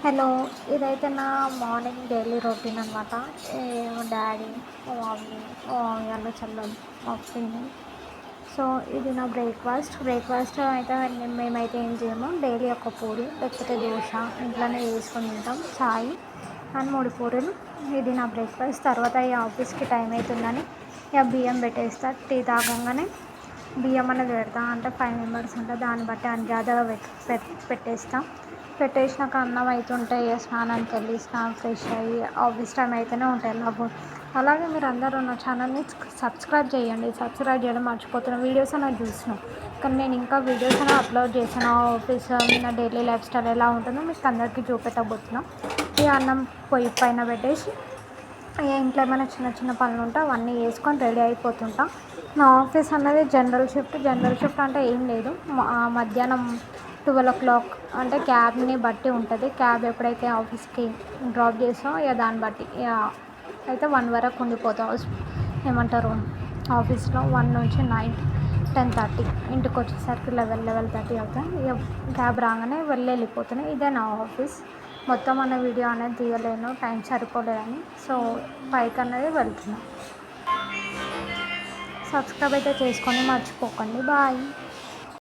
Hello, ఇదైతే నా morning daily routine అనమాట. మా డాడీ, మా మమ్మీ, మా మమ్మీ వాళ్ళ చెల్లెలు, మా పిన్ని. సో ఇది నా బ్రేక్ఫాస్ట్ అయితే మేమైతే ఏం చేయము. డైలీ ఒక పూరి లేకపోతే దోశ ఇంట్లోనే వేసుకొని తింటాం. చాయ్ అండ్ 3 పూరీలు. ఇది నా బ్రేక్ఫాస్ట్. తర్వాత ఈ ఆఫీస్కి టైం అవుతుందని ఇక బియ్యం పెట్టేస్తా. టీ తాగంగానే బియ్యం అనేది పెడతా. అంటే 5 మెంబర్స్ ఉంటే దాన్ని బట్టి అందాజగా పెట్టేస్తాం. పెట్టేసినాక అన్నం అవుతుంటే స్నానానికి వెళ్ళి ఫ్రెష్ అయ్యి ఆఫీస్ టైం అయితేనే ఉంటాయి ఎలాగో. అలాగే మీరు అందరూ నా ఛానల్ని సబ్స్క్రైబ్ చేయండి. సబ్స్క్రైబ్ చేయడం మర్చిపోతున్న వీడియోస్ అనేది చూస్తున్నాం, కానీ నేను ఇంకా వీడియోస్ అనేది అప్లోడ్ చేశాను. ఆఫీస్ నా డైలీ లైఫ్ స్టైల్ ఎలా ఉంటుందో మీకు అందరికీ చూపెట్టబోతున్నాం. ఈ అన్నం పొయ్యి పైన పెట్టేసి ఇంట్లో ఏమైనా చిన్న చిన్న పనులు ఉంటే అవన్నీ వేసుకొని రెడీ అయిపోతుంటా. నా ఆఫీస్ అన్నది జనరల్ షిఫ్ట్ అంటే ఏం లేదు. మధ్యాహ్నం 12 o'clock అంటే క్యాబ్ని బట్టి ఉంటుంది. క్యాబ్ ఎప్పుడైతే ఆఫీస్కి డ్రాప్ చేస్తామో ఇక దాన్ని బట్టి అయితే 1 వరకు ఉండిపోతాం. ఏమంటారు ఆఫీస్లో 1 నుంచి నైట్ 10:30. ఇంటికి వచ్చేసరికి 11:30 అవుతాయి. ఇక క్యాబ్ రాగానే వెళ్ళిపోతున్నాయి. ఇదే నా ఆఫీస్. మొత్తం అనే వీడియో అనేది తీయలేను, టైం సరిపోలేదని. సో పైకి అనేది వెళ్తున్నాను. సబ్స్క్రైబ్ అయితే చేసుకొని మర్చిపోకండి. బాయ్.